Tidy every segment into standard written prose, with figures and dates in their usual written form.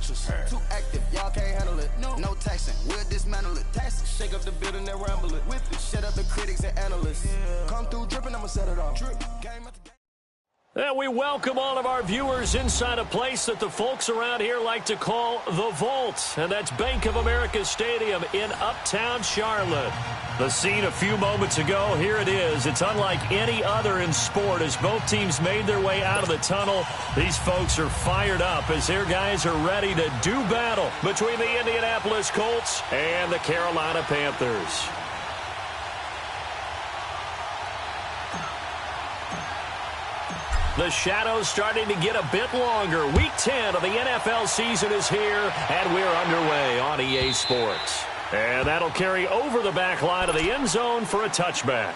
temperatures. Too active, y'all can't handle it. No taxing, we'll dismantle it. Shake up the building and ramble it. Whip it, shut up the critics and analysts. Come through dripping, I'ma set it off. Game after game. And we welcome all of our viewers inside a place that the folks around here like to call the Vault. And that's Bank of America Stadium in Uptown Charlotte. The scene a few moments ago, here it is. It's unlike any other in sport as both teams made their way out of the tunnel. These folks are fired up as their guys are ready to do battle between the Indianapolis Colts and the Carolina Panthers. The shadow's starting to get a bit longer. Week 10 of the NFL season is here, and we're underway on EA Sports. And that'll carry over the back line of the end zone for a touchback.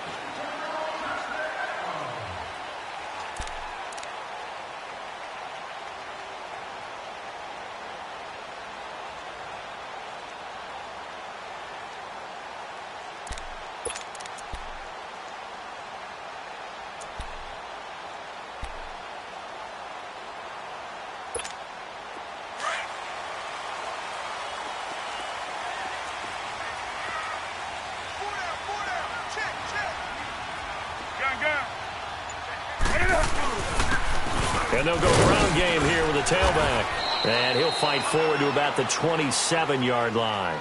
And they'll go ground game here with a tailback. And he'll fight forward to about the 27-yard line.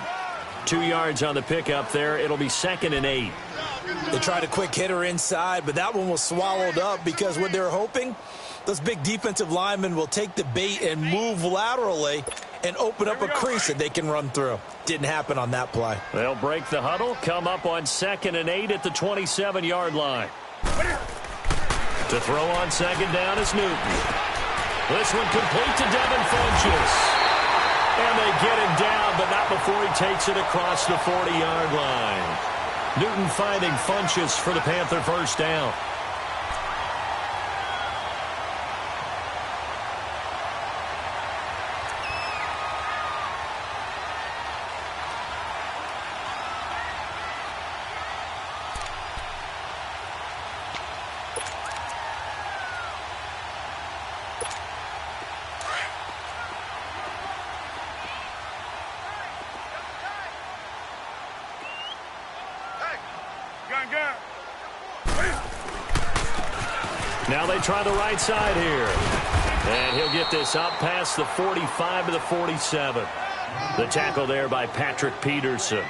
2 yards on the pickup there. It'll be 2nd and 8. They tried a quick hitter inside, but that one was swallowed up because what they're hoping, those big defensive linemen will take the bait and move laterally and open up a crease that they can run through. Didn't happen on that play. They'll break the huddle, come up on 2nd and 8 at the 27-yard line. To throw on 2nd down is Newton. This one complete to Devin Funchess. And they get him down, but not before he takes it across the 40-yard line. Newton finding Funchess for the Panther first down. Now they try the right side here. And he'll get this up past the 45 to the 47. The tackle there by Patrick Peterson.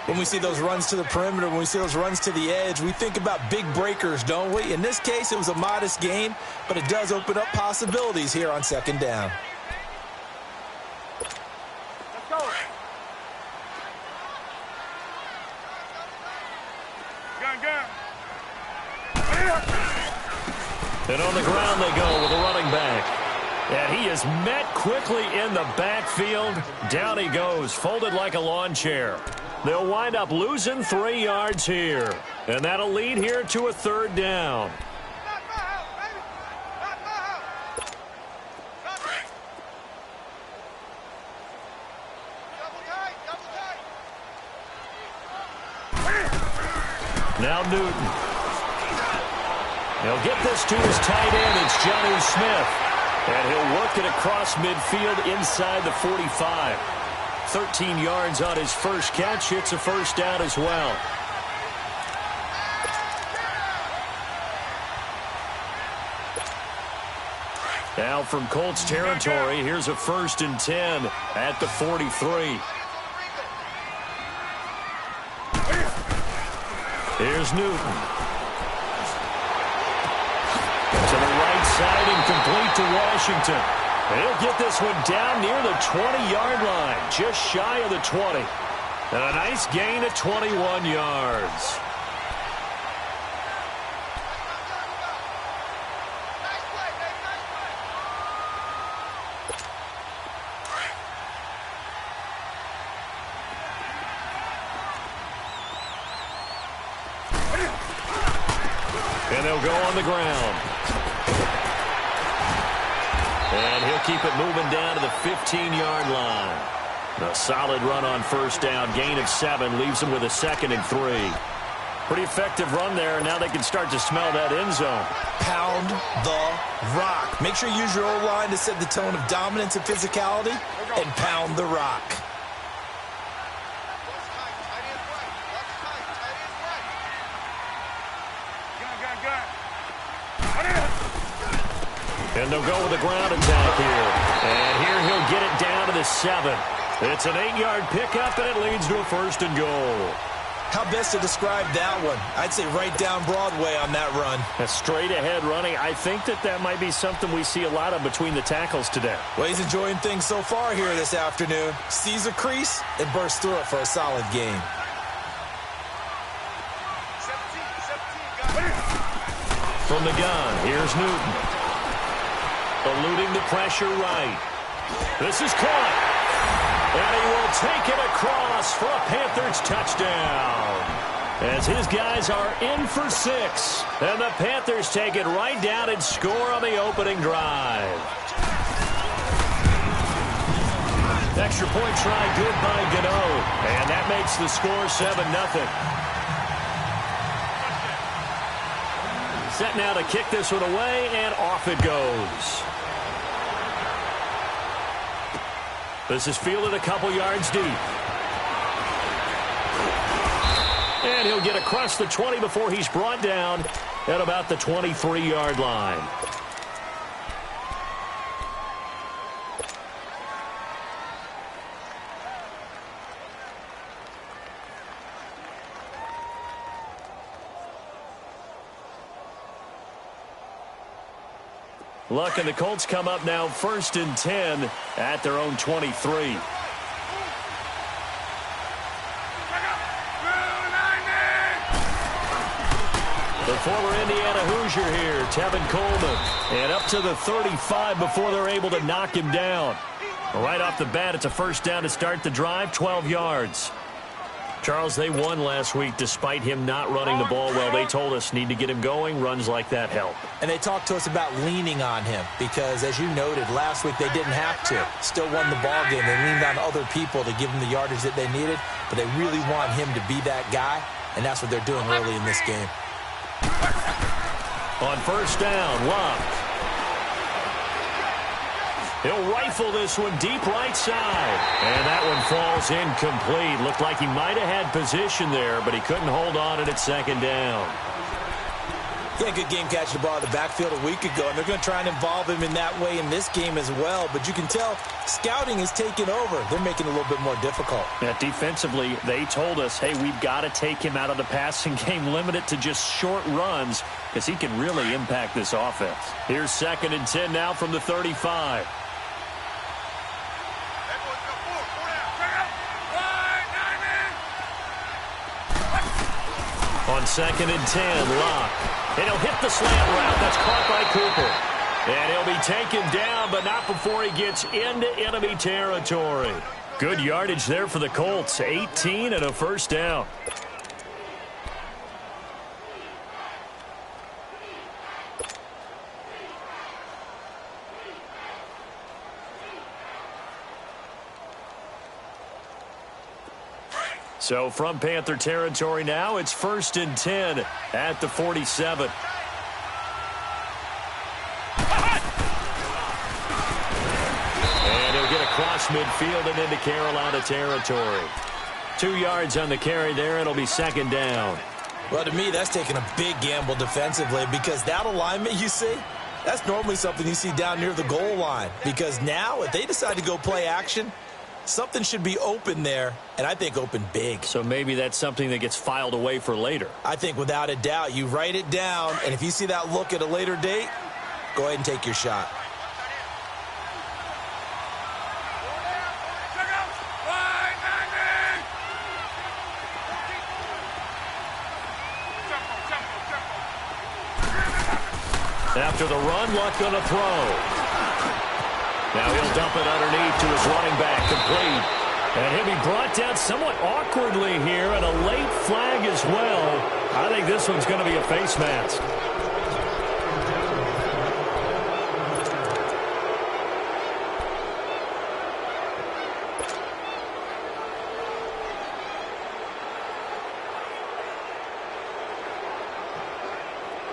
When we see those runs to the perimeter, when we see those runs to the edge, we think about big breakers, don't we? In this case, it was a modest gain, but it does open up possibilities here on 2nd down. Let's go. Gun. And on the ground they go with a running back. And he is met quickly in the backfield. Down he goes, folded like a lawn chair. They'll wind up losing 3 yards here. And that'll lead here to a 3rd down. Now Newton. He'll get this to his tight end. It's Jonnu Smith. And he'll work it across midfield inside the 45. 13 yards on his first catch. Hits a first down as well. Now from Colts territory, here's a 1st and 10 at the 43. Here's Newton. To the right side and complete to Washington. He'll get this one down near the 20-yard line, just shy of the 20. And a nice gain of 21 yards. And they'll go on the ground. And he'll keep it moving down to the 15-yard line. A solid run on first down. Gain of 7 leaves him with a 2nd and 3. Pretty effective run there, and now they can start to smell that end zone. Pound the rock. Make sure you use your O-line to set the tone of dominance and physicality, and pound the rock. And they'll go with a ground attack here. And here he'll get it down to the 7. It's an 8-yard pickup, and it leads to a 1st and goal. How best to describe that one? I'd say right down Broadway on that run. A straight-ahead running. I think that might be something we see a lot of between the tackles today. Well, he's enjoying things so far here this afternoon. Sees a crease and bursts through it for a solid game. From the gun, here's Newton. Eluding the pressure right. This is caught. And he will take it across for a Panthers touchdown. As his guys are in for 6. And the Panthers take it right down and score on the opening drive. Extra point try good by Gano. And that makes the score 7-0. Set now to kick this one away, and off it goes. This is fielded a couple yards deep. And he'll get across the 20 before he's brought down at about the 23-yard line. Luck and the Colts come up now 1st and 10 at their own 23. The former Indiana Hoosier here, Tevin Coleman. And up to the 35 before they're able to knock him down. Right off the bat, it's a 1st down to start the drive, 12 yards. Charles, they won last week despite him not running the ball well. They told us need to get him going. Runs like that help. And they talked to us about leaning on him because, as you noted, last week they didn't have to. Still won the ball game. They leaned on other people to give them the yardage that they needed, but they really want him to be that guy, and that's what they're doing early in this game. On 1st down, Love. He'll rifle this one deep right side. And that one falls incomplete. Looked like he might have had position there, but he couldn't hold on, and it's 2nd down. Yeah, good game catching the ball in the backfield a week ago, and they're going to try and involve him in that way in this game as well. But you can tell scouting is taking over. They're making it a little bit more difficult. Yeah, defensively, they told us, hey, we've got to take him out of the passing game, limit it to just short runs, because he can really impact this offense. Here's 2nd and 10 now from the 35. On 2nd and 10, Locke. And he'll hit the slant route. That's caught by Cooper. And he'll be taken down, but not before he gets into enemy territory. Good yardage there for the Colts. 18 and a 1st down. So from Panther territory now, it's 1st and 10 at the 47. And he'll get across midfield and into Carolina territory. 2 yards on the carry there. It'll be 2nd down. Well, to me, that's taking a big gamble defensively because that alignment you see, that's normally something you see down near the goal line. Because now, if they decide to go play action, something should be open there, and I think open big. So maybe that's something that gets filed away for later. I think without a doubt, you write it down, and if you see that look at a later date, go ahead and take your shot. After the run, Luck going to throw. Now he'll dump it underneath to his running back, complete. And he'll be brought down somewhat awkwardly here, and a late flag as well. I think this one's going to be a face mask.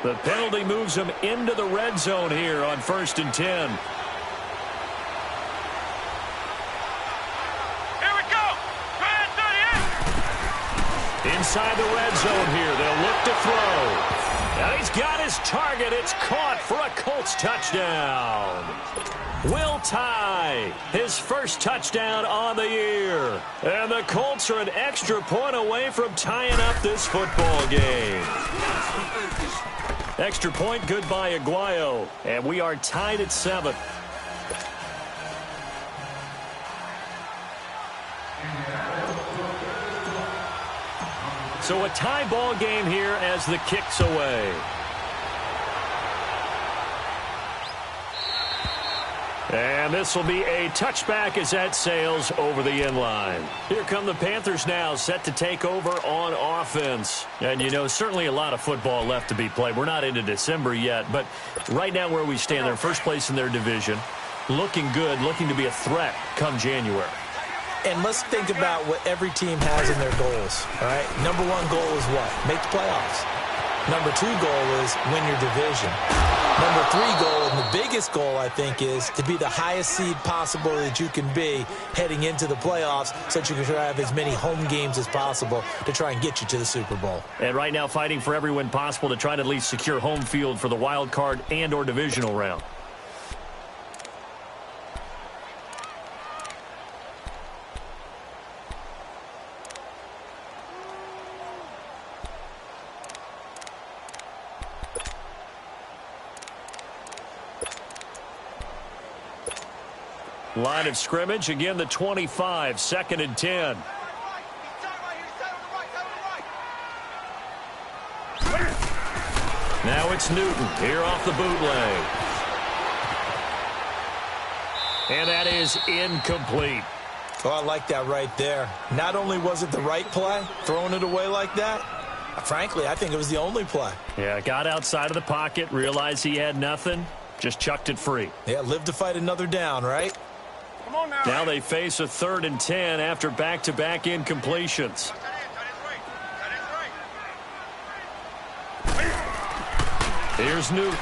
The penalty moves him into the red zone here on 1st and 10. Here we go. Go ahead, 38. Inside the red zone here. They'll look to throw. And he's got his target. It's caught for a Colts touchdown. Will Tye, his first touchdown on the year. And the Colts are an extra point away from tying up this football game. Extra point, good by Aguayo. And we are tied at 7. So a tie ball game here as the kick's away. And this will be a touchback as that sails over the inline. Here come the Panthers now, set to take over on offense. And, you know, certainly a lot of football left to be played. We're not into December yet, but right now where we stand, they're first place in their division. Looking good, looking to be a threat come January. And let's think about what every team has in their goals, all right? Number one goal is what? Make the playoffs. Number 2 goal is win your division. Number 3 goal, and the biggest goal, I think, is to be the highest seed possible that you can be heading into the playoffs so that you can try to have as many home games as possible to try and get you to the Super Bowl. And right now fighting for every win possible to try to at least secure home field for the wild card and or divisional round. Line of scrimmage, again the 25, 2nd and 10. Now it's Newton here off the bootleg. And that is incomplete. Oh, I like that right there. Not only was it the right play, throwing it away like that, frankly, I think it was the only play. Yeah, got outside of the pocket, realized he had nothing, just chucked it free. Yeah, live to fight another down, right? Come on now. Now they face a 3rd and 10 after back-to-back incompletions. Here's Newton.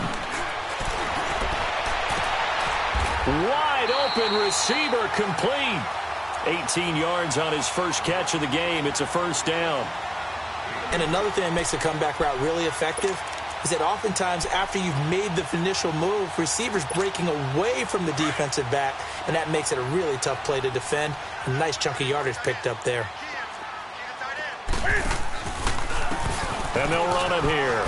Wide open receiver complete. 18 yards on his first catch of the game. It's a 1st down. And another thing that makes the comeback route really effective is that oftentimes after you've made the initial move, receivers breaking away from the defensive back, and that makes it a really tough play to defend. A nice chunk of yardage picked up there. And they'll run it here.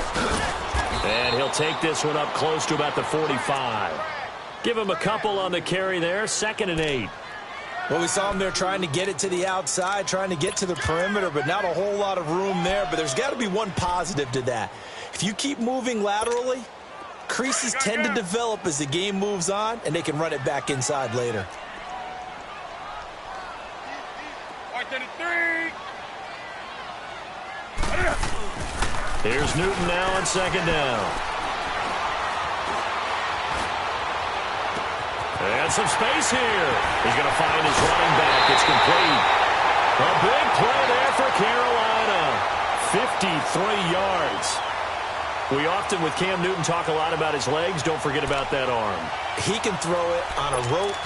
And he'll take this one up close to about the 45. Give him a couple on the carry there, 2nd and 8. Well, we saw him there trying to get it to the outside, trying to get to the perimeter, but not a whole lot of room there. But there's got to be one positive to that. If you keep moving laterally, creases tend to develop as the game moves on, and they can run it back inside later. Here's Newton now on 2nd down. And some space here. He's going to find his running back. It's complete. A big play there for Carolina. 53 yards. We often, with Cam Newton, talk a lot about his legs. Don't forget about that arm. He can throw it on a rope.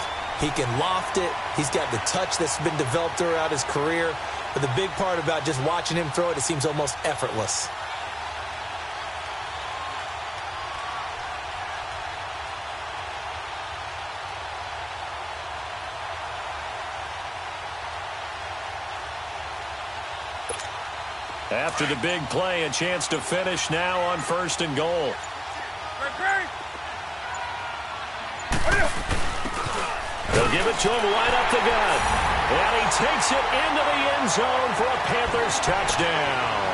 He can loft it. He's got the touch that's been developed throughout his career. But the big part about just watching him throw it, it seems almost effortless. After the big play, a chance to finish now on 1st and goal. They'll give it to him right up the gut. And he takes it into the end zone for a Panthers touchdown.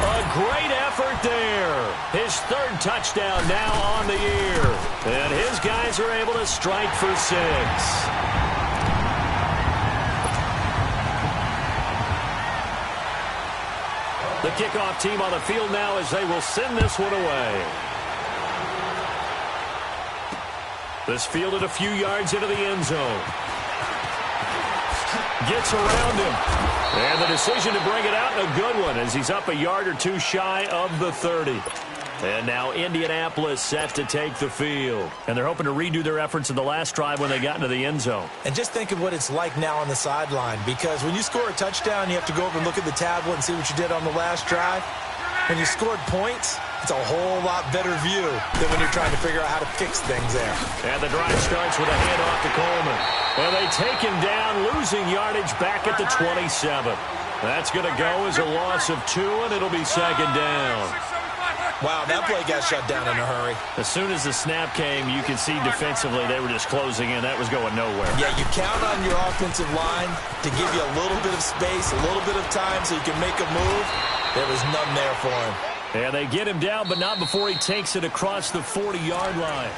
A great effort there. His 3rd touchdown now on the year. And his guys are able to strike for 6. The kickoff team on the field now as they will send this one away. This fielded a few yards into the end zone. Gets around him. And the decision to bring it out, a good one, as he's up a yard or two shy of the 30. And now Indianapolis set to take the field. And they're hoping to redo their efforts in the last drive when they got into the end zone. And just think of what it's like now on the sideline, because when you score a touchdown, you have to go over and look at the tablet and see what you did on the last drive. When you scored points, it's a whole lot better view than when you're trying to figure out how to fix things there. And the drive starts with a handoff to Coleman. And they take him down, losing yardage back at the 27. That's going to go as a loss of 2, and it'll be second down. Wow, that play got shut down in a hurry. As soon as the snap came, you can see defensively they were just closing in. That was going nowhere. Yeah, you count on your offensive line to give you a little bit of space, a little bit of time so you can make a move. There was none there for him. Yeah, they get him down, but not before he takes it across the 40-yard line.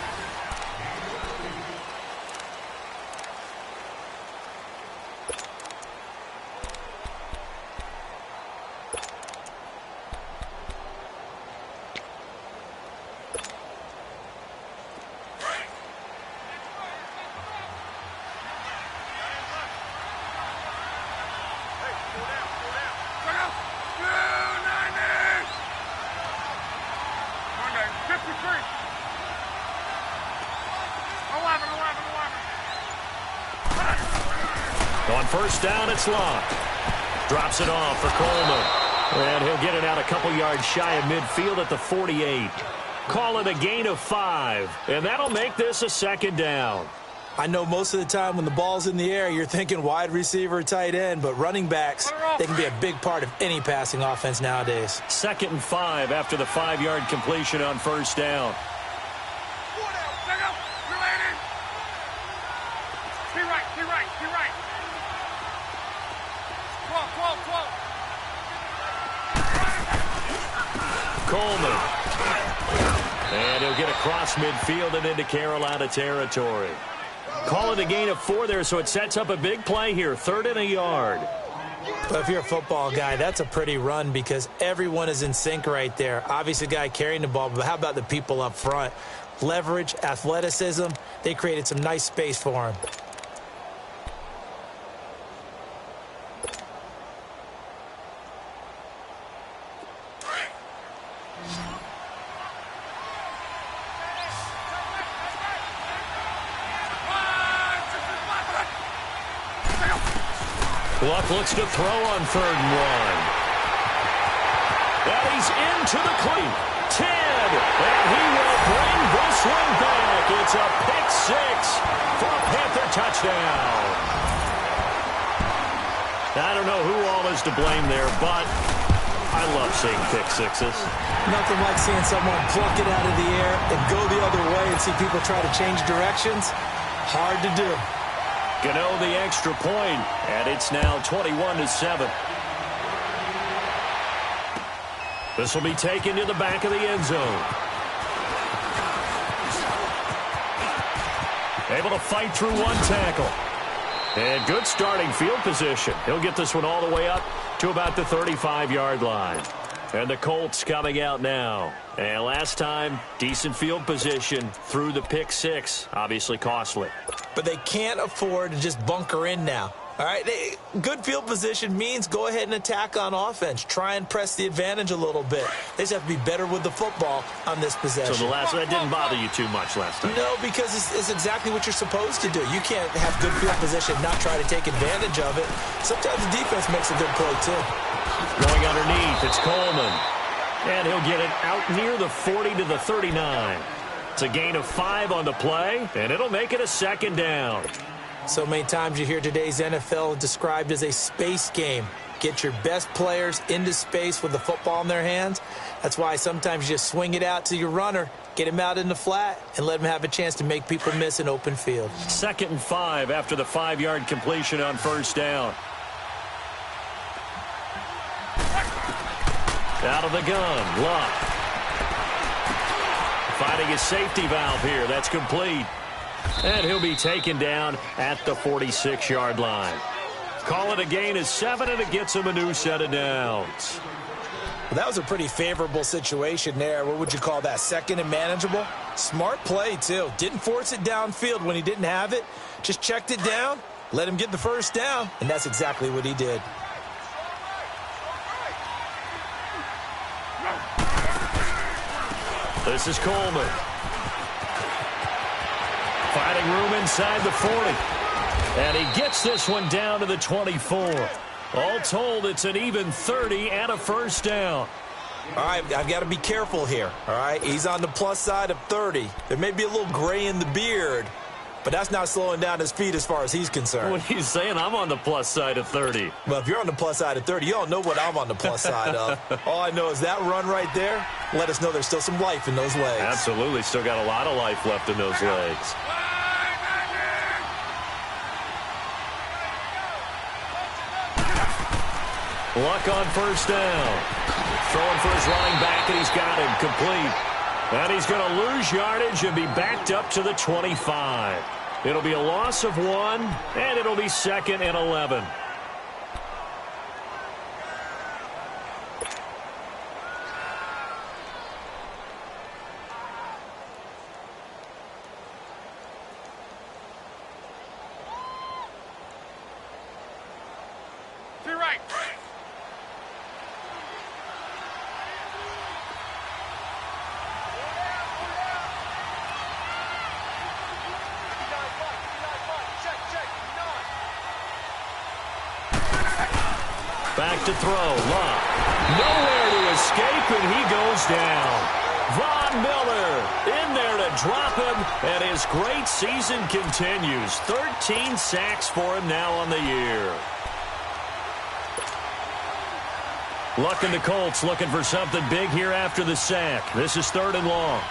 On first down, it's locked. Drops it off for Coleman. And he'll get it out a couple yards shy of midfield at the 48. Call it a gain of 5. And that'll make this a second down. I know most of the time when the ball's in the air, you're thinking wide receiver, tight end, but running backs, they can be a big part of any passing offense nowadays. 2nd and 5 after the 5-yard completion on first down. Coleman. And he'll get across midfield and into Carolina territory. Call it a gain of 4 there, so it sets up a big play here. 3rd and a yard. But if you're a football guy, that's a pretty run because everyone is in sync right there. Obviously, the guy carrying the ball, but how about the people up front? Leverage, athleticism, they created some nice space for him. Luck looks to throw on 3rd and 1. And he's into the cleat. 10. And he will bring this one back. It's a pick 6 for a Panther touchdown. I don't know who all is to blame there, but I love seeing pick 6s. Nothing like seeing someone pluck it out of the air and go the other way and see people try to change directions. Hard to do. Gano the extra point, and it's now 21-7. This will be taken to the back of the end zone. Able to fight through one tackle. And good starting field position. He'll get this one all the way up to about the 35-yard line. And the Colts coming out now. And last time, decent field position through the pick 6. Obviously costly. But they can't afford to just bunker in now. All right, good field position means go ahead and attack on offense. Try and press the advantage a little bit. They just have to be better with the football on this possession. So that didn't bother you too much last time? No, because it's exactly what you're supposed to do. You can't have good field position and not try to take advantage of it. Sometimes the defense makes a good play, too. Going underneath, it's Coleman. And he'll get it out near the 40 to the 39. It's a gain of 5 on the play, and it'll make it a second down. So many times you hear today's NFL described as a space game. Get your best players into space with the football in their hands. That's why sometimes you just swing it out to your runner, get him out in the flat, and let him have a chance to make people miss an open field. 2nd and 5 after the 5-yard completion on first down. Out of the gun, Luck. Finding his safety valve here. That's complete. And he'll be taken down at the 46-yard line. Call it a gain of 7, and it gets him a new set of downs. Well, that was a pretty favorable situation there. What would you call that? 2nd and manageable? Smart play, too. Didn't force it downfield when he didn't have it. Just checked it down, let him get the first down, and that's exactly what he did. This is Coleman. Finding room inside the 40. And he gets this one down to the 24. All told, it's an even 30 and a first down. All right, I've got to be careful here, all right? He's on the plus side of 30. There may be a little gray in the beard, but that's not slowing down his speed as far as he's concerned. What are you saying? I'm on the plus side of 30. Well, if you're on the plus side of 30, you don't know what I'm on the plus side of. All I know is that run right there let us know there's still some life in those legs. Absolutely. Still got a lot of life left in those legs. Luck on first down. Throwing for his running back, and he's got him complete. And he's going to lose yardage and be backed up to the 25. It'll be a loss of 1, and it'll be 2nd and 11. To your right. Back to throw. Luck. Nowhere to escape, and he goes down. Von Miller in there to drop him, and his great season continues. 13 sacks for him now on the year. Luck and the Colts looking for something big here after the sack. This is 3rd and long.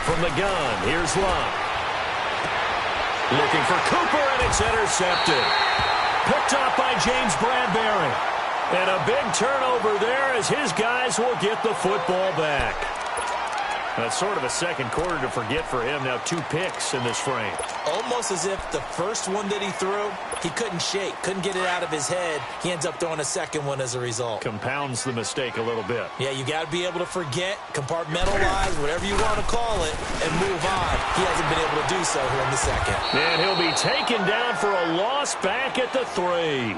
From the gun, here's Luck. Looking for Cooper, and it's intercepted. Picked up by James Bradbury. And a big turnover there as his guys will get the football back. That's sort of a second quarter to forget for him. Now 2 picks in this frame. Almost as if the first one that he threw, he couldn't shake, couldn't get it out of his head. He ends up throwing a second one as a result. Compounds the mistake a little bit. Yeah, you got to be able to forget, compartmentalize, whatever you want to call it, and move on. He hasn't been able to do so here in the second. And he'll be taken down for a loss back at the 3.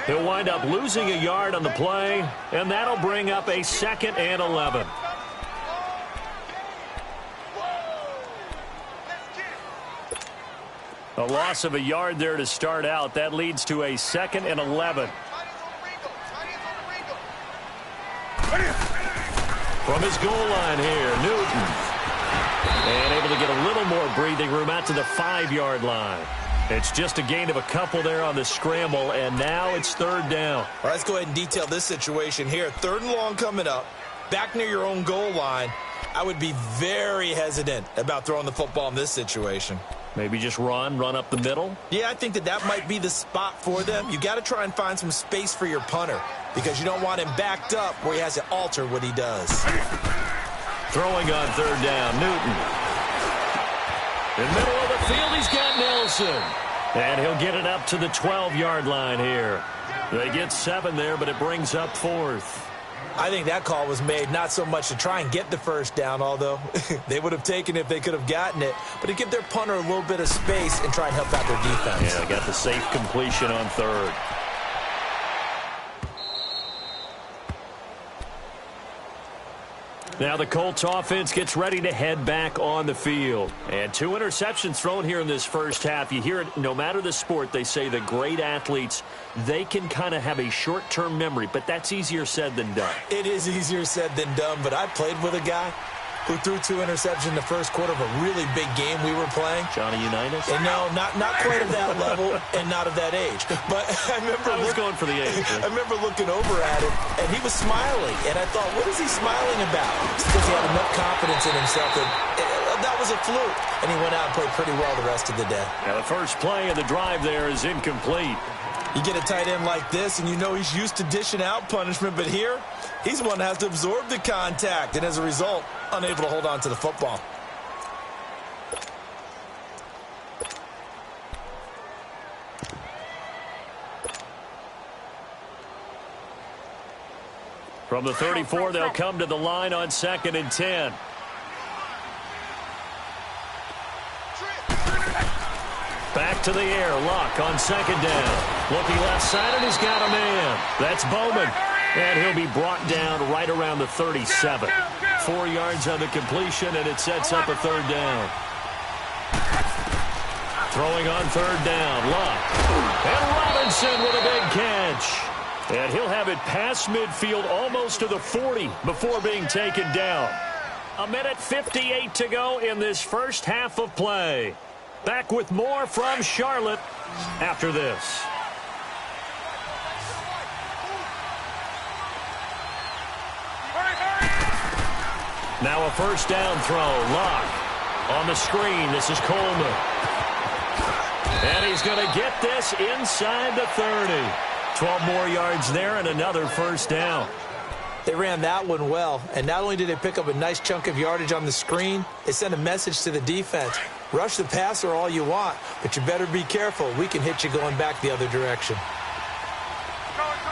He'll wind up losing a yard on the play, and that'll bring up a 2nd and 11. A loss of a yard there to start out. That leads to a 2nd and 11. From his goal line here, Newton. And able to get a little more breathing room out to the 5-yard line. It's just a gain of a couple there on the scramble, and now it's 3rd down. All right, let's go ahead and detail this situation here. 3rd and long coming up, back near your own goal line. I would be very hesitant about throwing the football in this situation. Maybe just run up the middle? Yeah, I think that might be the spot for them. You got to try and find some space for your punter because you don't want him backed up where he has to alter what he does. Throwing on 3rd down, Newton. In the middle of the field, he's got Nelson. And he'll get it up to the 12-yard line here. They get 7 there, but it brings up 4th. I think that call was made not so much to try and get the first down, although they would have taken it if they could have gotten it, but to give their punter a little bit of space and try and help out their defense. Yeah, got the safe completion on 3rd. Now the Colts offense gets ready to head back on the field. And 2 interceptions thrown here in this first half. You hear it, no matter the sport, they say the great athletes, they can kind of have a short-term memory, but that's easier said than done. It is easier said than done, but I played with a guy who threw 2 interceptions in the first quarter of a really big game we were playing. Johnny Unitas? And no, not quite of that level and not of that age. But I was going for the age. I remember looking over at him, and he was smiling. And I thought, what is he smiling about? It's because he had enough confidence in himself that was a fluke. And he went out and played pretty well the rest of the day. Now the first play of the drive there is incomplete. You get a tight end like this, and you know he's used to dishing out punishment, but here, he's the one that has to absorb the contact, and as a result, unable to hold on to the football. From the 34, they'll come to the line on 2nd and 10. to the air. Luck on second down. Looking left side, and he's got a man. That's Bowman. And he'll be brought down right around the 37. 4 yards on the completion, and it sets up a third down. Throwing on third down. Luck. And Robinson with a big catch. And he'll have it past midfield almost to the 40 before being taken down. 1:58 to go in this first half of play. Back with more from Charlotte after this. Now a first down throw. Luck on the screen. This is Coleman. And he's going to get this inside the 30. 12 more yards there and another first down. They ran that one well, and not only did they pick up a nice chunk of yardage on the screen, they sent a message to the defense. Rush the passer all you want, but you better be careful. We can hit you going back the other direction. Go ahead.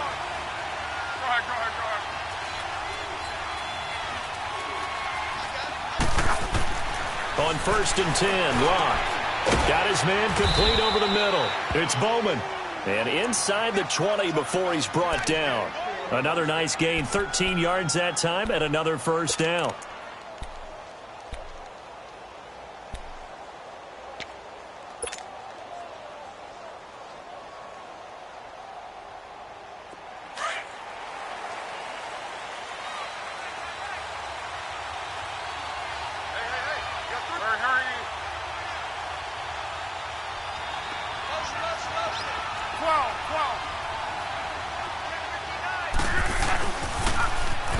On first and 10, Luck got his man complete over the middle. It's Bowman. And inside the 20 before he's brought down. Another nice gain, 13 yards that time, and another first down.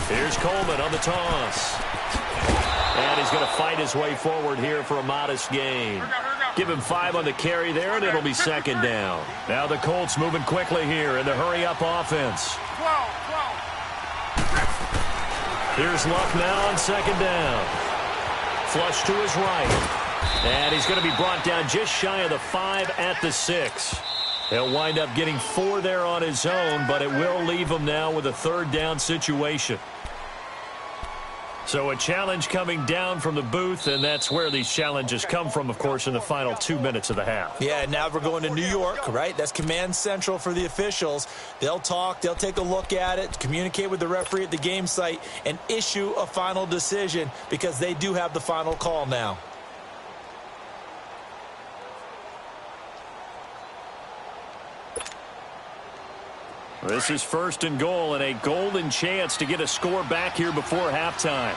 Here's Coleman on the toss. And he's going to fight his way forward here for a modest gain. Give him 5 on the carry there, and it'll be second down. Now the Colts moving quickly here in the hurry-up offense. Here's Luck now on second down. Flush to his right. And he's going to be brought down just shy of the 5 at the 6. He'll wind up getting 4 there on his own, but it will leave him now with a third down situation. So a challenge coming down from the booth, and that's where these challenges come from, of course, in the final 2 minutes of the half. Yeah, now we're going to New York, right? That's command central for the officials. They'll talk, they'll take a look at it, communicate with the referee at the game site, and issue a final decision because they do have the final call now. This is first and goal, and a golden chance to get a score back here before halftime.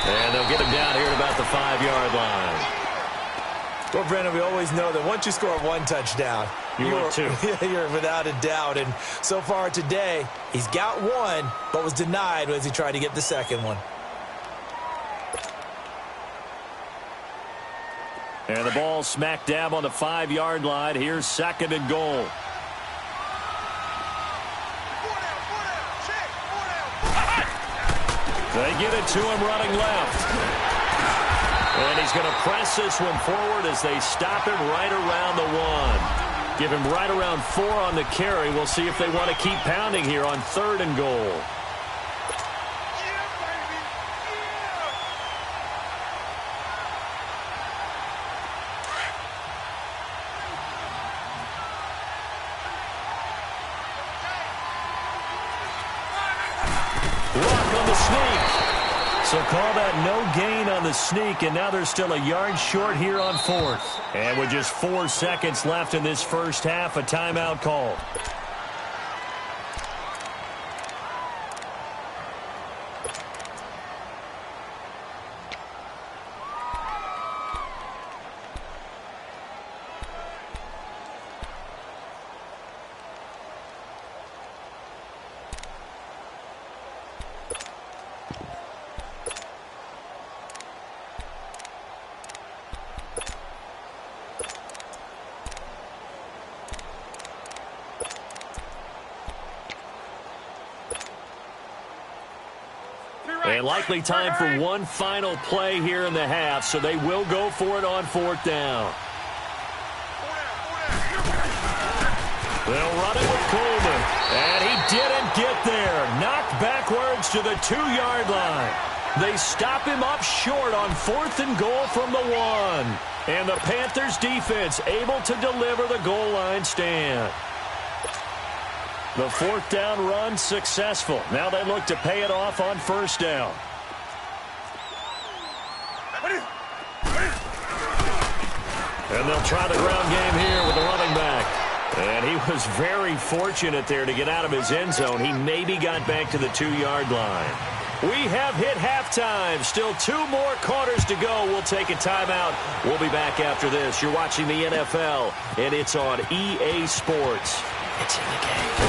And they'll get him down here at about the 5-yard line. Well, Brandon, we always know that once you score 1 touchdown, you're 2. You're without a doubt. And so far today, he's got 1, but was denied as he tried to get the second one. And the ball smack dab on the 5-yard line. Here's second and goal. They get it to him running left. And he's going to press this one forward as they stop him right around the 1. Give him right around 4 on the carry. We'll see if they want to keep pounding here on third and goal. So call that no gain on the sneak, and now they're still a yard short here on fourth. And with just 4 seconds left in this first half, a timeout call. And likely time for one final play here in the half, so they will go for it on fourth down. They'll run it with Coleman, and he didn't get there. Knocked backwards to the 2-yard line. They stop him up short on 4th and goal from the 1. And the Panthers defense able to deliver the goal line stand. The 4th down run successful. Now they look to pay it off on 1st down. And they'll try the ground game here with the running back. And he was very fortunate there to get out of his end zone. He maybe got back to the 2-yard line. We have hit halftime. Still 2 more quarters to go. We'll take a timeout. We'll be back after this. You're watching the NFL, and it's on EA Sports. It's in the game.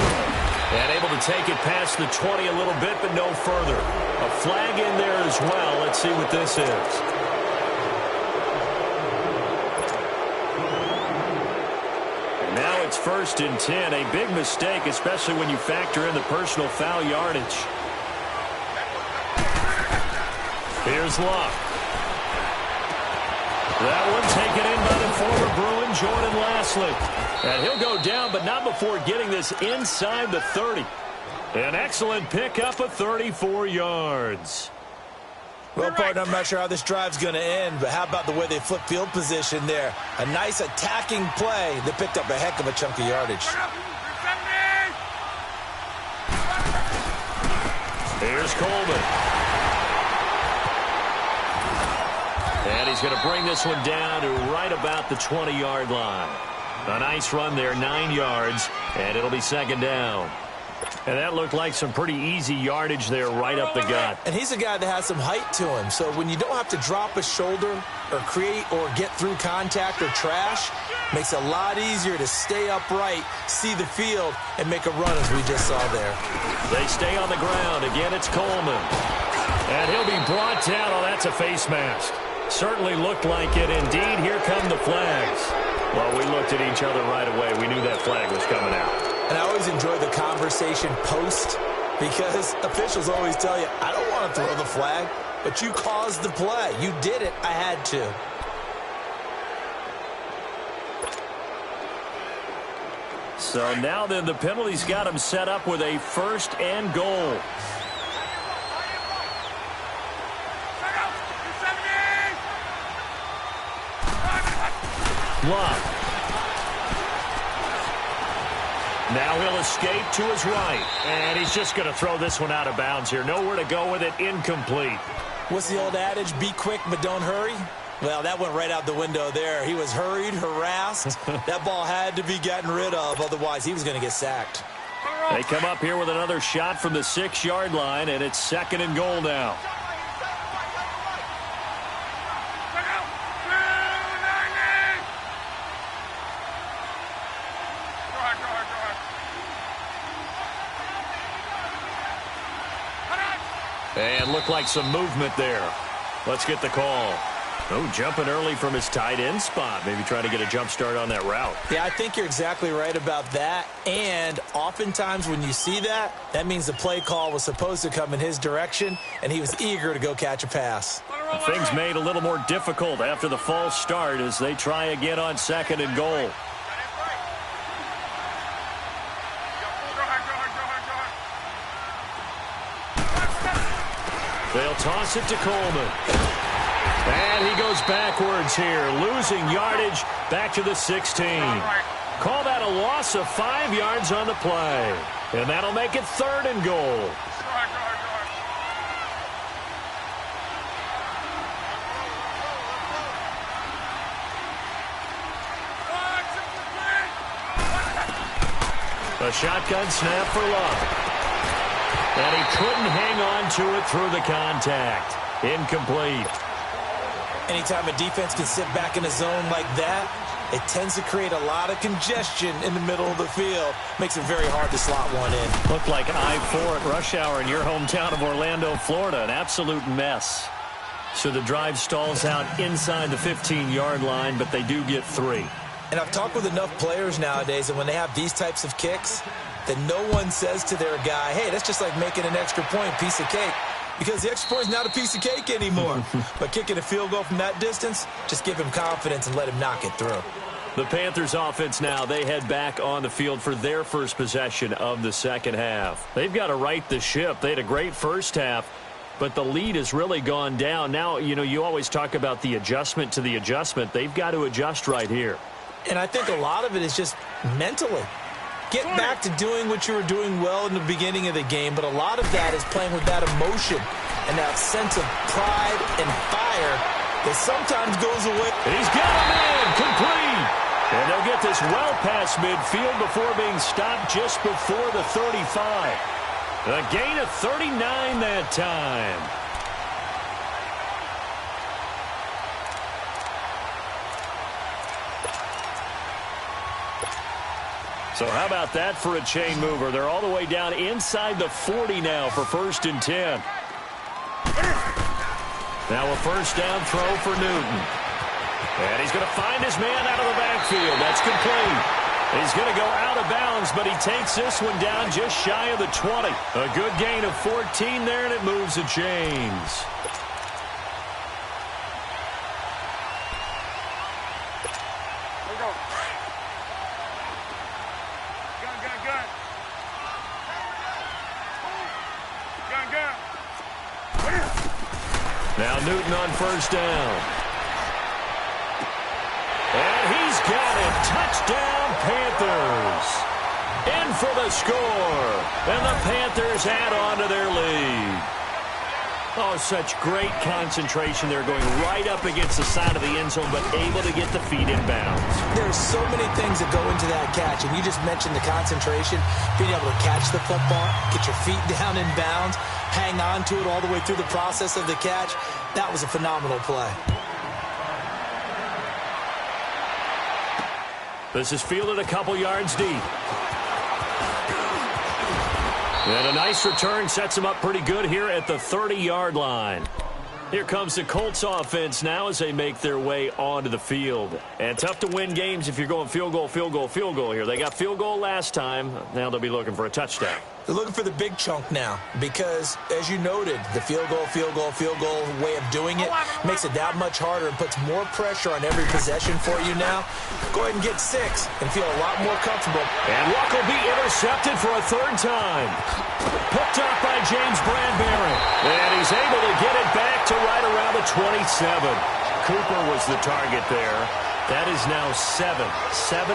And able to take it past the 20 a little bit, but no further. A flag in there as well. Let's see what this is. Now it's 1st and 10. A big mistake, especially when you factor in the personal foul yardage. Here's Luck. That one taken in by the former Bruin, Jordan Lasley. And he'll go down, but not before getting this inside the 30. An excellent pickup of 34 yards. Well, partner, I'm not sure how this drive's going to end, but how about the way they flip field position there? A nice attacking play that picked up a heck of a chunk of yardage. Here's Coleman. And he's going to bring this one down to right about the 20-yard line. A nice run there, 9 yards, and it'll be 2nd down. And that looked like some pretty easy yardage there right up the gut. And he's a guy that has some height to him, so when you don't have to drop a shoulder or create or get through contact or trash, makes it a lot easier to stay upright, see the field, and make a run as we just saw there. They stay on the ground. Again, it's Coleman. And he'll be brought down. Oh, that's a face mask. Certainly looked like it. Indeed, here come the flags. Well, we looked at each other right away. We knew that flag was coming out. And I always enjoy the conversation post because officials always tell you, I don't want to throw the flag, but you caused the play. You did it. I had to. So now then the penalty's got him set up with a 1st and goal. Luck. Now he'll escape to his right. And he's just going to throw this one out of bounds here. Nowhere to go with it. Incomplete. What's the old adage? Be quick, but don't hurry. Well, that went right out the window there. He was hurried, harassed. That ball had to be gotten rid of. Otherwise, he was going to get sacked. They come up here with another shot from the 6-yard line. And it's 2nd and goal now. And looked like some movement there. Let's get the call. Oh, jumping early from his tight end spot. Maybe trying to get a jump start on that route. Yeah, I think you're exactly right about that. And oftentimes when you see that, that means the play call was supposed to come in his direction, and he was eager to go catch a pass. Things made a little more difficult after the false start as they try again on 2nd and goal. They'll toss it to Coleman. And he goes backwards here, losing yardage back to the 16. Call that a loss of 5 yards on the play. And that'll make it 3rd and goal. A shotgun snap for Love. And he couldn't hang on to it through the contact. Incomplete. Anytime a defense can sit back in a zone like that, it tends to create a lot of congestion in the middle of the field. Makes it very hard to slot one in. Looked like I-4 at rush hour in your hometown of Orlando, Florida. An absolute mess. So the drive stalls out inside the 15-yard line, but they do get 3. And I've talked with enough players nowadays, and when they have these types of kicks, that no one says to their guy, hey, that's just like making an extra point, piece of cake. Because the extra point is not a piece of cake anymore. But kicking a field goal from that distance, just give him confidence and let him knock it through. The Panthers offense now, they head back on the field for their first possession of the 2nd half. They've got to right the ship. They had a great first half. but the lead has really gone down. Now, you always talk about the adjustment to the adjustment. They've got to adjust right here. And I think a lot of it is just mentally. Get back to doing what you were doing well in the beginning of the game, but a lot of that is playing with that emotion and that sense of pride and fire that sometimes goes away. And he's got a man complete. And they'll get this well past midfield before being stopped just before the 35. A gain of 39 that time. So how about that for a chain mover? They're all the way down inside the 40 now for 1st and 10. Now a first down throw for Newton. And he's going to find his man out of the backfield. That's complete. He's going to go out of bounds, but he takes this one down just shy of the 20. A good gain of 14 there, and it moves the chains. Here we go. Gun. Gun. Now Newton on first down. And he's got it. Touchdown, Panthers. In for the score. And the Panthers add on to their lead. Oh, such great concentration there, going right up against the side of the end zone, but able to get the feet in bounds. There's so many things that go into that catch, and you just mentioned the concentration, being able to catch the football, get your feet down in bounds, hang on to it all the way through the process of the catch. That was a phenomenal play. This is fielded a couple yards deep. And a nice return sets him up pretty good here at the 30-yard line. Here comes the Colts offense now as they make their way onto the field. And tough to win games if you're going field goal here. They got field goal last time. Now they'll be looking for a touchdown. They're looking for the big chunk now because, as you noted, the field goal way of doing it makes it that much harder and puts more pressure on every possession for you now. Go ahead and get 6 and feel a lot more comfortable. And Luck will be intercepted for a 3rd time. Picked up by James Bradbury. And he's able to get it back to right around the 27. Cooper was the target there. That is now 7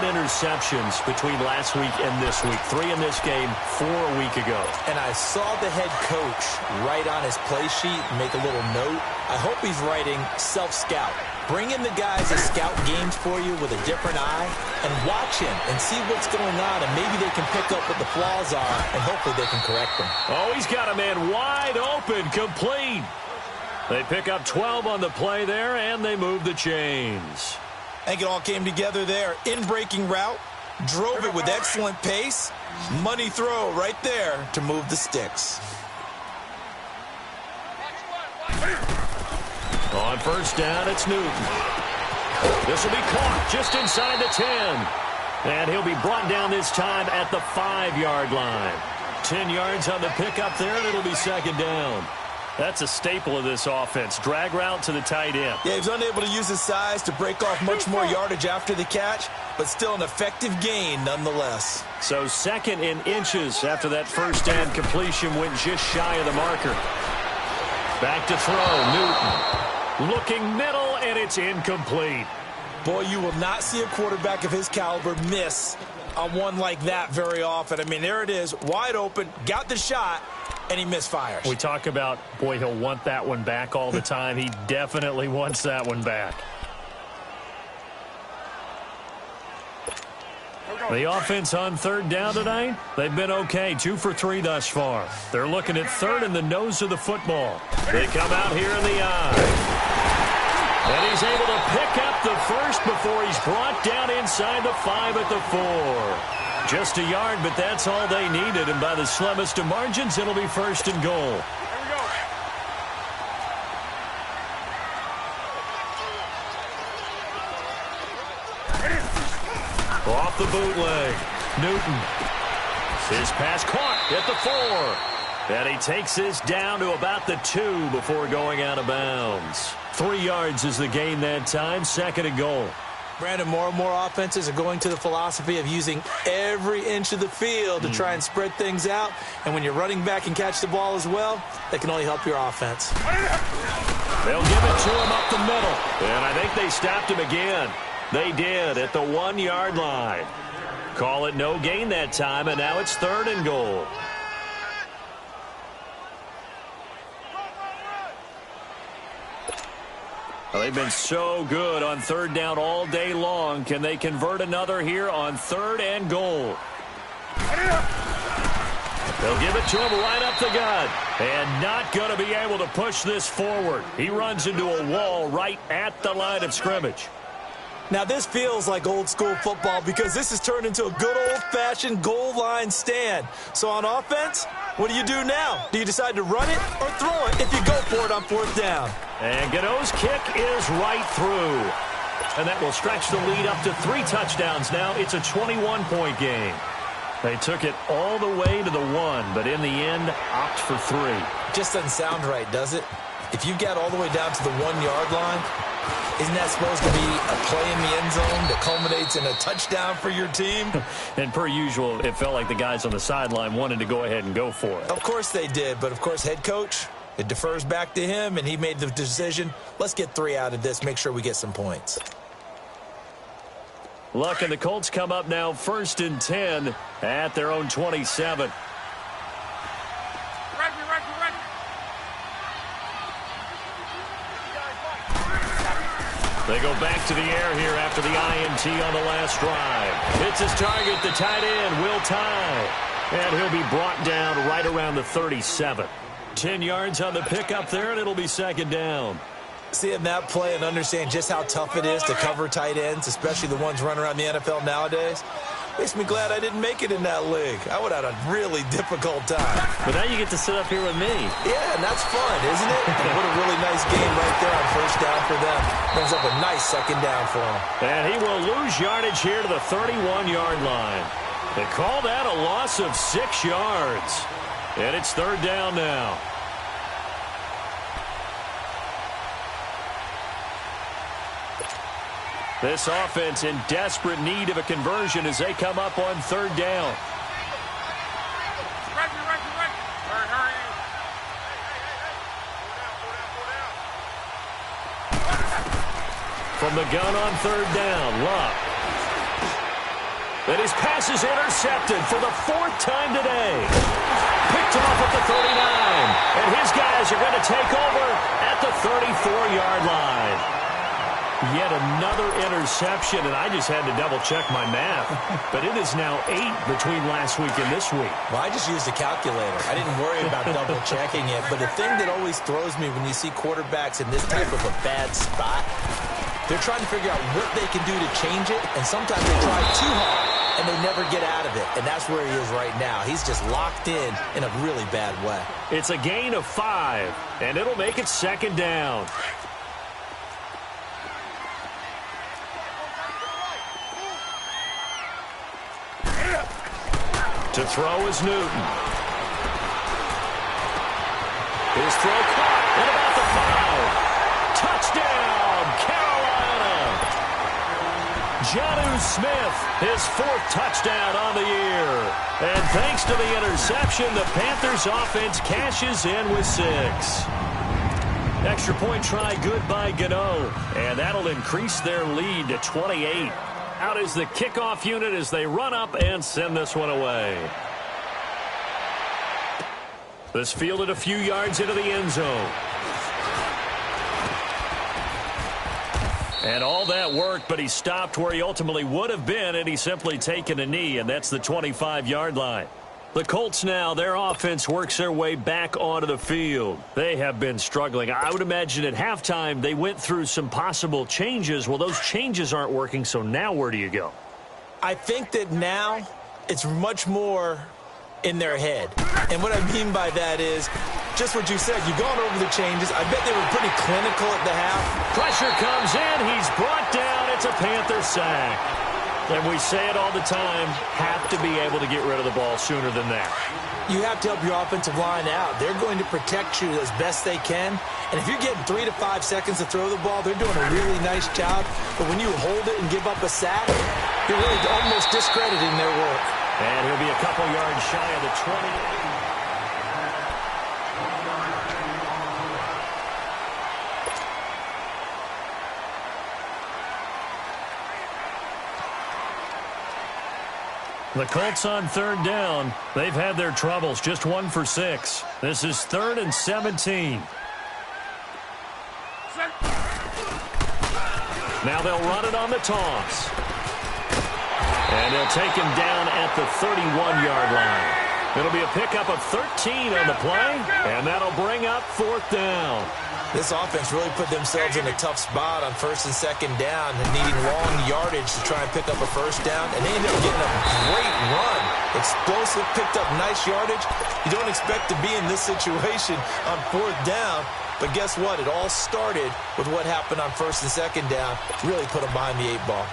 interceptions between last week and this week. 3 in this game, 4 a week ago. And I saw the head coach write on his play sheet, make a little note. I hope he's writing self-scout. Bring in the guys that scout games for you with a different eye and watch him and see what's going on, and maybe they can pick up what the flaws are, and hopefully they can correct them. Oh, he's got a man wide open, complete. They pick up 12 on the play there, and they move the chains. I think it all came together there. In-breaking route, drove it with excellent pace. Money throw right there to move the sticks. On first down, it's Newton. This will be caught just inside the 10. And he'll be brought down this time at the 5-yard line. 10 yards on the pickup there, and it'll be 2nd down. That's a staple of this offense. Drag route to the tight end. Yeah, he's unable to use his size to break off much more yardage after the catch, but still an effective gain nonetheless. So 2nd in inches after that first down completion went just shy of the marker. Back to throw, Newton. Looking middle, and it's incomplete. Boy, you will not see a quarterback of his caliber miss on one like that very often. I mean, there it is, wide open, got the shot, and he misfires. We talk about, boy, he'll want that one back all the time. He definitely wants that one back. The offense on 3rd down tonight, they've been okay. 2 for 3 thus far. They're looking at 3rd in the nose of the football. They come out here in the eye. And he's able to pick up the first before he's brought down inside the 5 at the 4. Just a yard, but that's all they needed. And by the slimmest of margins, it'll be 1st and goal. Here we go. Off the bootleg. Newton. His pass caught at the 4. And he takes this down to about the 2 before going out of bounds. 3 yards is the gain that time. 2nd and goal. Brandon, more and more offenses are going to the philosophy of using every inch of the field to try and spread things out. And when you're running back and catch the ball as well, that can only help your offense. They'll give it to him up the middle. And I think they stopped him again. They did at the 1-yard line. Call it no gain that time, and now it's 3rd and goal. Well, they've been so good on 3rd down all day long. Can they convert another here on 3rd and goal? They'll give it to him right up the gut. And not going to be able to push this forward. He runs into a wall right at the line of scrimmage. Now, this feels like old-school football because this has turned into a good old-fashioned goal line stand. So on offense, what do you do now? Do you decide to run it or throw it if you go for it on 4th down? And Gano's kick is right through. And that will stretch the lead up to 3 touchdowns now. It's a 21-point game. They took it all the way to the 1, but in the end, opt for 3. Just doesn't sound right, does it? If you get all the way down to the 1-yard line, isn't that supposed to be a play in the end zone that culminates in a touchdown for your team? And per usual, it felt like the guys on the sideline wanted to go ahead and go for it. Of course they did, but of course head coach, it defers back to him, and he made the decision, let's get 3 out of this, make sure we get some points. Luck and the Colts come up now 1st and 10 at their own 27. They go back to the air here after the INT on the last drive. Hits his target, the tight end, Will Tye. And he'll be brought down right around the 37. 10 yards on the pickup there, and it'll be 2nd down. Seeing that play and understand just how tough it is to cover tight ends, especially the ones running around the NFL nowadays, makes me glad I didn't make it in that league. I would have had a really difficult time. But now you get to sit up here with me. Yeah, and that's fun, isn't it? And what a really nice game right there on 1st down for them. Brings up a nice 2nd down for them. And he will lose yardage here to the 31-yard line. They call that a loss of 6 yards. And it's 3rd down now. This offense in desperate need of a conversion as they come up on 3rd down. From the gun on 3rd down, Luck. And his pass is intercepted for the 4th time today. Picked off at the 39. And his guys are going to take over at the 34-yard line. Yet another interception, and I just had to double-check my math. But it is now 8 between last week and this week. Well, I just used a calculator. I didn't worry about double-checking it. But the thing that always throws me when you see quarterbacks in this type of a bad spot, they're trying to figure out what they can do to change it, and sometimes they try too hard, and they never get out of it. And that's where he is right now. He's just locked in a really bad way. It's a gain of 5, and it'll make it 2nd down. To throw is Newton. His throw caught at about the 5. Touchdown, Carolina. Jonnu Smith, his 4th touchdown on the year. And thanks to the interception, the Panthers offense cashes in with 6. Extra point try good by Gano. And that'll increase their lead to 28. Out is the kickoff unit as they run up and send this one away. This fielded a few yards into the end zone. And all that worked, but he stopped where he ultimately would have been, and he's simply taken a knee, and that's the 25-yard line. The Colts now, their offense works their way back onto the field. They have been struggling. I would imagine at halftime they went through some possible changes. Well, those changes aren't working, so now where do you go? I think that now it's much more in their head. And what I mean by that is just what you said. You've gone over the changes. I bet they were pretty clinical at the half. Pressure comes in. He's brought down. It's a Panther sack. And we say it all the time, have to be able to get rid of the ball sooner than that. You have to help your offensive line out. They're going to protect you as best they can. And if you're getting 3 to 5 seconds to throw the ball, they're doing a really nice job. But when you hold it and give up a sack, you're really almost discrediting their work. And he'll be a couple yards shy of the 20. The Colts on third down. They've had their troubles, just 1 for 6. This is 3rd and 17. Now they'll run it on the toss. And they'll take him down at the 31-yard line. It'll be a pickup of 13 on the play, and that'll bring up 4th down. This offense really put themselves in a tough spot on 1st and 2nd down and needing long yardage to try and pick up a 1st down. And they ended up getting a great run. Explosive, picked up nice yardage. You don't expect to be in this situation on 4th down. But guess what? It all started with what happened on 1st and 2nd down. Really put them behind the 8 ball.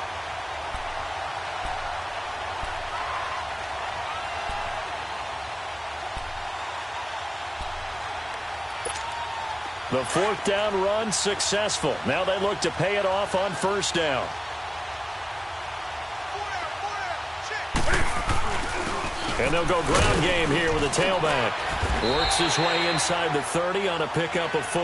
The 4th down run successful. Now they look to pay it off on 1st down. And they'll go ground game here with a tailback. Works his way inside the 30 on a pickup of 4.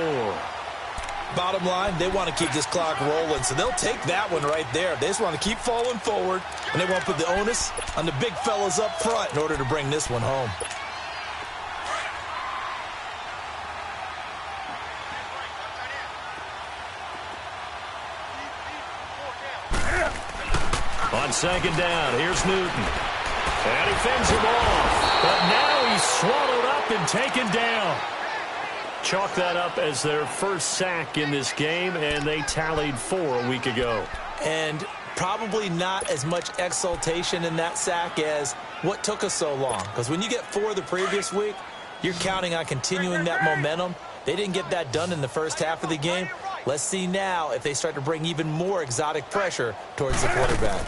Bottom line, they want to keep this clock rolling, so they'll take that one right there. They just want to keep falling forward, and they want to put the onus on the big fellas up front in order to bring this one home. On 2nd down, here's Newton. And he fends him off. But now he's swallowed up and taken down. Chalk that up as their first sack in this game, and they tallied 4 a week ago. And probably not as much exultation in that sack as what took us so long. Because when you get 4 the previous week, you're counting on continuing that momentum. They didn't get that done in the first half of the game. Let's see now if they start to bring even more exotic pressure towards the quarterback.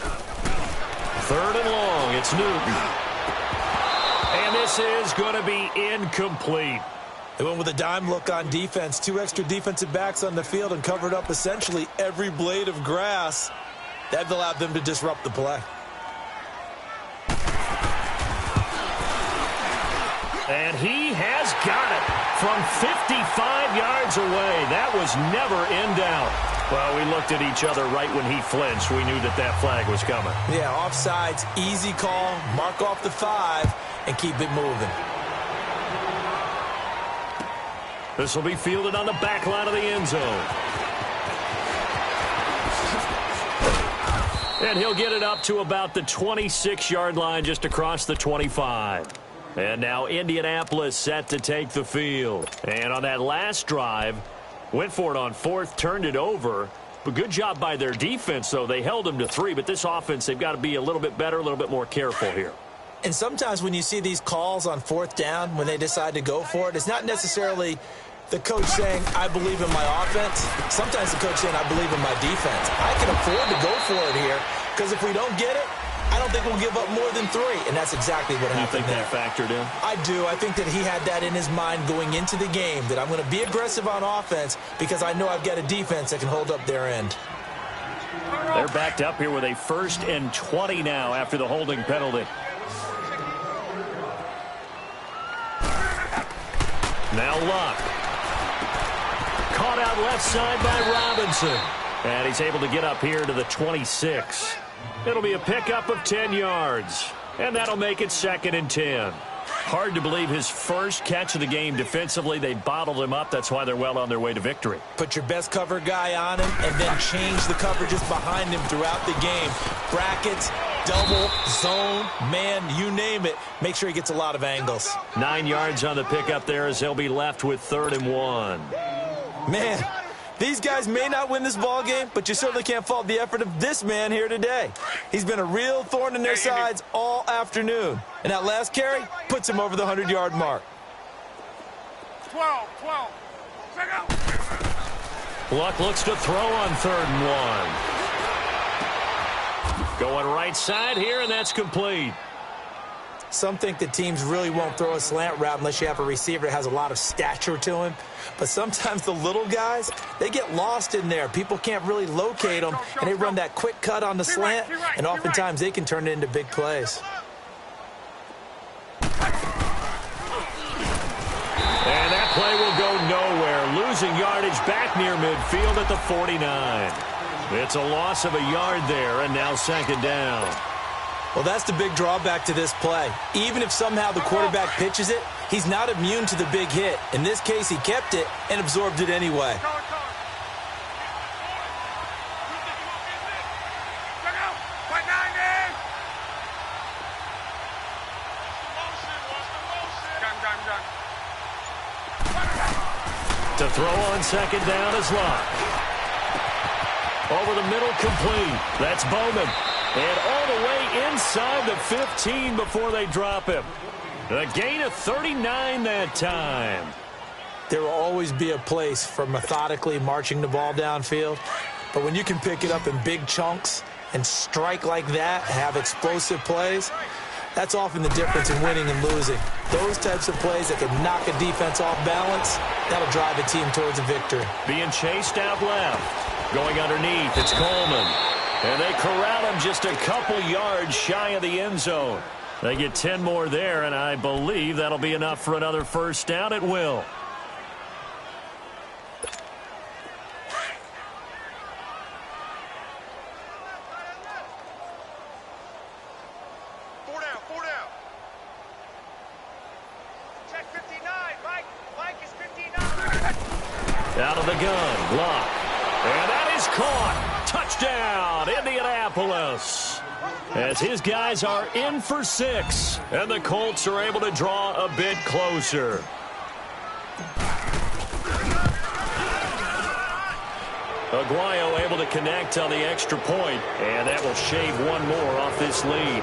3rd and long, it's Newton. And this is going to be incomplete. They went with a dime look on defense. 2 extra defensive backs on the field and covered up essentially every blade of grass. That allowed them to disrupt the play. And he has got it from 55 yards away. That was never in doubt. Well, we looked at each other right when he flinched. We knew that that flag was coming. Yeah, offsides, easy call, mark off the 5, and keep it moving. This will be fielded on the back line of the end zone. And he'll get it up to about the 26-yard line, just across the 25. And now Indianapolis set to take the field. And on that last drive, went for it on 4th, turned it over. But good job by their defense, though. They held them to 3. But this offense, they've got to be a little bit better, a little bit more careful here. And sometimes when you see these calls on 4th down, when they decide to go for it, it's not necessarily the coach saying, I believe in my offense. Sometimes the coach saying, I believe in my defense. I can afford to go for it here, because if we don't get it, I don't think we'll give up more than 3, and that's exactly what happened there. You think that factored in? I do. I think that he had that in his mind going into the game, that I'm going to be aggressive on offense because I know I've got a defense that can hold up their end. They're backed up here with a 1st and 20 now after the holding penalty. Now Luck. Caught out left side by Robinson. And he's able to get up here to the 26. It'll be a pickup of 10 yards. And that'll make it 2nd and 10. Hard to believe his first catch of the game defensively. They bottled him up. That's why they're well on their way to victory. Put your best cover guy on him and then change the coverages behind him throughout the game. Brackets, double, zone, man, you name it. Make sure he gets a lot of angles. 9 yards on the pickup there as they'll be left with 3rd and 1. Man, these guys may not win this ball game, but you certainly can't fault the effort of this man here today. He's been a real thorn in their sides all afternoon. And that last carry puts him over the 100-yard mark. 12. Check out. Luck looks to throw on 3rd and 1. Going right side here, and that's complete. Some think that teams really won't throw a slant route unless you have a receiver that has a lot of stature to him. But sometimes the little guys, they get lost in there. People can't really locate them, and they run that quick cut on the slant, and oftentimes they can turn it into big plays. And that play will go nowhere, losing yardage back near midfield at the 49. It's a loss of a yard there, and now second down. Well, that's the big drawback to this play. Even if somehow the quarterback pitches it, he's not immune to the big hit. In this case, he kept it and absorbed it anyway. To throw on second down is Locke. Over the middle, complete. That's Bowman. And all the way inside the 15 before they drop him. A gain of 39 that time. There will always be a place for methodically marching the ball downfield. But when you can pick it up in big chunks and strike like that, have explosive plays, that's often the difference in winning and losing. Those types of plays that can knock a defense off balance, that'll drive a team towards a victory. Being chased out left. Going underneath, it's Coleman. And they corral him just a couple yards shy of the end zone. They get 10 more there, and I believe that'll be enough for another first down. It will. Four down. Check 59, Mike. Mike is 59. Out of the gun, Locke. And that is caught. Touchdown, Indianapolis. As his guys are in for 6, and the Colts are able to draw a bit closer. Aguayo able to connect on the extra point, and that will shave one more off this lead.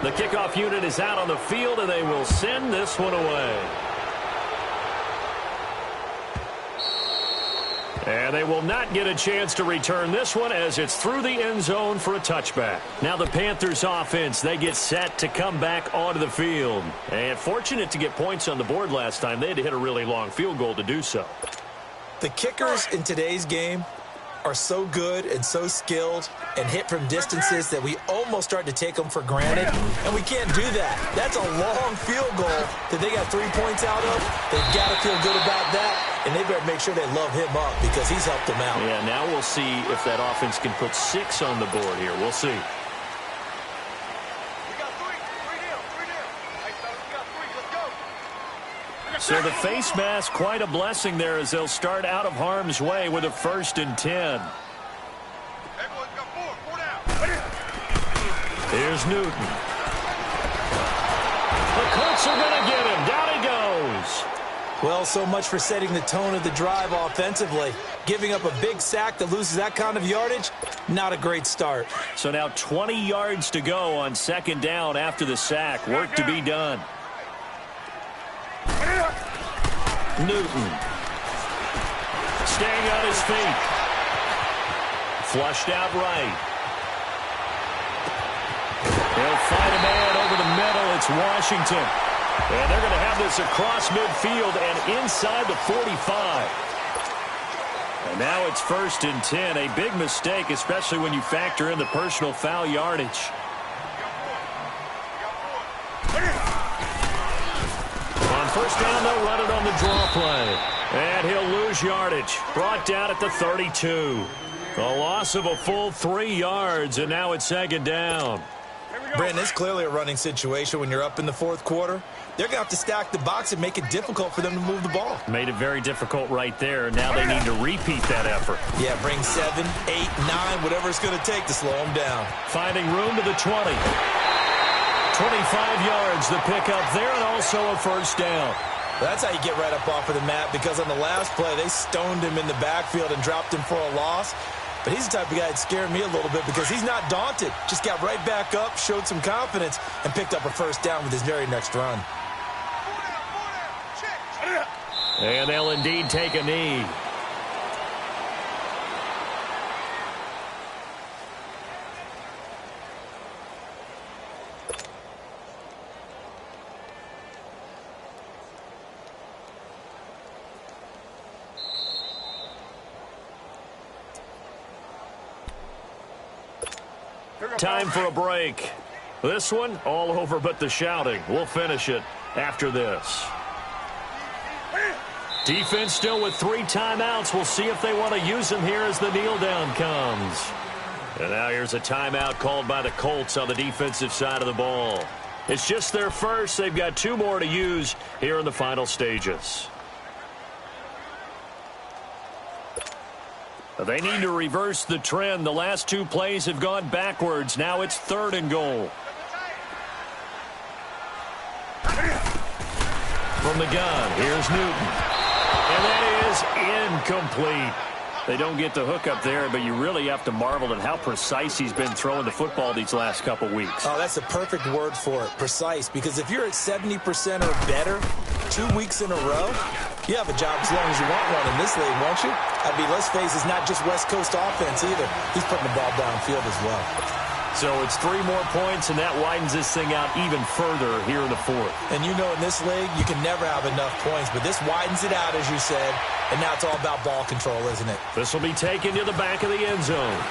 The kickoff unit is out on the field, and they will send this one away. And they will not get a chance to return this one as it's through the end zone for a touchback. Now the Panthers offense, they get set to come back onto the field. And fortunate to get points on the board last time. They had to hit a really long field goal to do so. The kickers in today's game are so good and so skilled and hit from distances that we almost start to take them for granted, and we can't do that. That's a long field goal that they got 3 points out of. They've got to feel good about that, and they better make sure they love him up because he's helped them out. Yeah, now we'll see if that offense can put 6 on the board here. We'll see. So the face mask, quite a blessing there as they'll start out of harm's way with a 1st and 10. Here's Newton. The Colts are going to get him. Down he goes. Well, so much for setting the tone of the drive offensively. Giving up a big sack that loses that kind of yardage, not a great start. So now 20 yards to go on second down after the sack. Work to be done. Newton. Staying on his feet. Flushed out right. They'll fight a man over the middle. It's Washington. And they're going to have this across midfield and inside the 45. And now it's 1st and 10. A big mistake, especially when you factor in the personal foul yardage. On first down, they'll run it on the draw play. And he'll lose yardage. Brought down at the 32. A loss of a full 3 yards, and now it's second down. Brandon, it's clearly a running situation when you're up in the 4th quarter. They're going to have to stack the box and make it difficult for them to move the ball. Made it very difficult right there. Now they need to repeat that effort. Yeah, bring 7, 8, 9, whatever it's going to take to slow them down. Finding room to the 20. 25 yards, the pickup there, and also a first down. That's how you get right up off of the mat, because on the last play, they stoned him in the backfield and dropped him for a loss. But he's the type of guy that scared me a little bit because he's not daunted. Just got right back up, showed some confidence, and picked up a first down with his very next run. And they'll indeed take a knee. Time for a break. This one, all over but the shouting. We'll finish it after this. Defense still with 3 timeouts. We'll see if they want to use them here as the kneel down comes. And now here's a timeout called by the Colts on the defensive side of the ball. It's just their first. They've got 2 more to use here in the final stages. They need to reverse the trend. The last 2 plays have gone backwards. Now it's 3rd and goal. From the gun, here's Newton. And that is incomplete. They don't get the hook up there, but you really have to marvel at how precise he's been throwing the football these last couple weeks. Oh, that's a perfect word for it, precise, because if you're at 70% or better 2 weeks in a row, you have a job as long as you want one in this league, won't you? I mean, let's face it, it's not just West Coast offense either. He's putting the ball downfield as well. So it's 3 more points, and that widens this thing out even further here in the 4th. And you know in this league, you can never have enough points, but this widens it out, as you said, and now it's all about ball control, isn't it? This will be taken to the back of the end zone.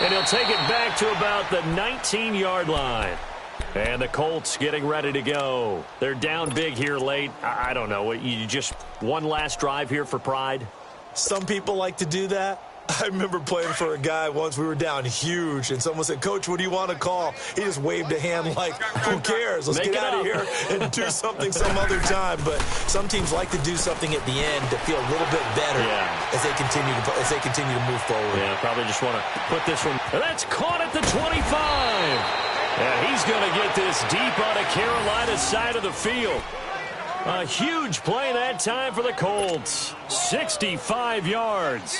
And he'll take it back to about the 19-yard line. And the Colts getting ready to go. They're down big here late. I don't know. You just one last drive here for pride? Some people like to do that. I remember playing for a guy once. We were down huge, and someone said, "Coach, what do you want to call?" He just waved a hand like, who cares? Let's get out of here and do something some other time. But some teams like to do something at the end to feel a little bit better as they continue to move forward. Yeah, probably just want to put this one. That's caught at the 25. And he's going to get this deep on the Carolina side of the field. A huge play that time for the Colts. 65 yards.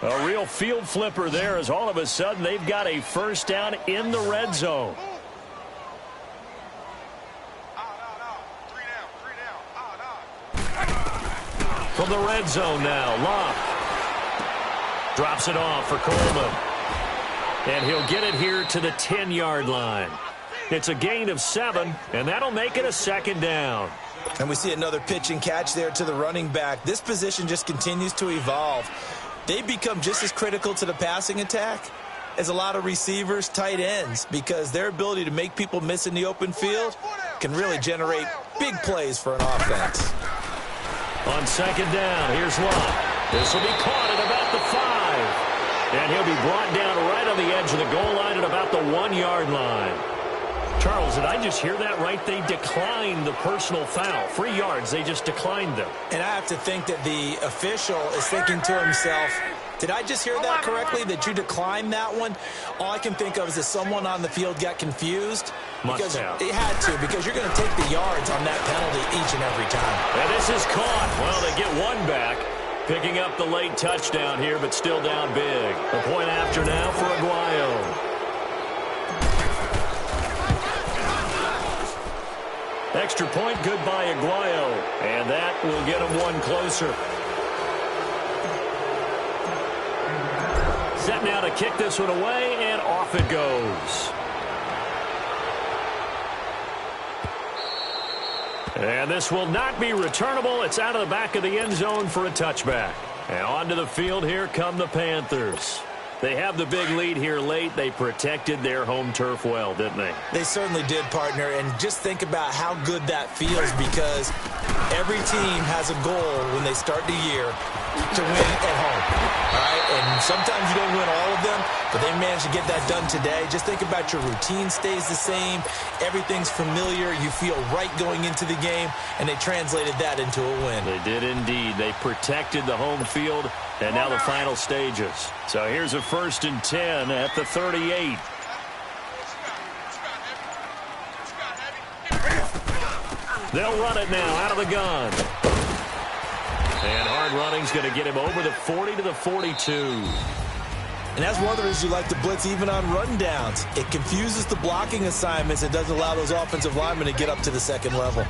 A real field flipper there as all of a sudden they've got a first down in the red zone. From the red zone now, Locke drops it off for Coleman. And he'll get it here to the 10-yard line. It's a gain of 7, and that'll make it a 2nd down. And we see another pitch and catch there to the running back. This position just continues to evolve. They become just as critical to the passing attack as a lot of receivers, tight ends, because their ability to make people miss in the open field can really generate big plays for an offense. On 2nd down, here's Locke. This will be caught at about the 5. And he'll be brought down right on the edge of the goal line at about the 1-yard line. Charles, did I just hear that right? They declined the personal foul. 3 yards, they just declined them. And I have to think that the official is thinking to himself, did I just hear that correctly, that you declined that one? All I can think of is that someone on the field got confused. Must have. It had to, because you're going to take the yards on that penalty each and every time. And this is caught. Well, they get one back, picking up the late touchdown here, but still down big. A point after now for Aguayo. Extra point, good by Aguayo. And that will get him one closer. Set now to kick this one away, and off it goes. And this will not be returnable. It's out of the back of the end zone for a touchback. And onto the field, here come the Panthers. They have the big lead here late. They protected their home turf well, didn't they? They certainly did, partner. And just think about how good that feels, because every team has a goal when they start the year to win at home. All right? And sometimes you don't win all of them, but they managed to get that done today. Just think about your routine stays the same. Everything's familiar. You feel right going into the game, and they translated that into a win. They did indeed. They protected the home field. And now the final stages. So here's a 1st and 10 at the 38. They'll run it now out of the gun. And hard running's going to get him over the 40 to the 42. And that's one of the reasons you like to blitz even on rundowns. It confuses the blocking assignments. It doesn't allow those offensive linemen to get up to the second level.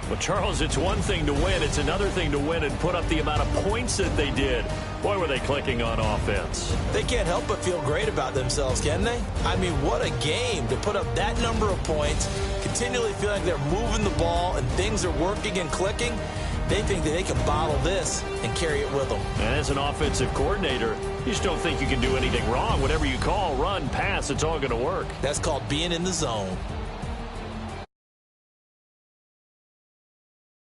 Well, Charles, it's one thing to win. It's another thing to win and put up the amount of points that they did. Boy, were they clicking on offense. They can't help but feel great about themselves, can they? I mean, what a game to put up that number of points, continually feel like they're moving the ball and things are working and clicking, they think that they can bottle this and carry it with them. And as an offensive coordinator, you just don't think you can do anything wrong. Whatever you call, run, pass, it's all going to work. That's called being in the zone.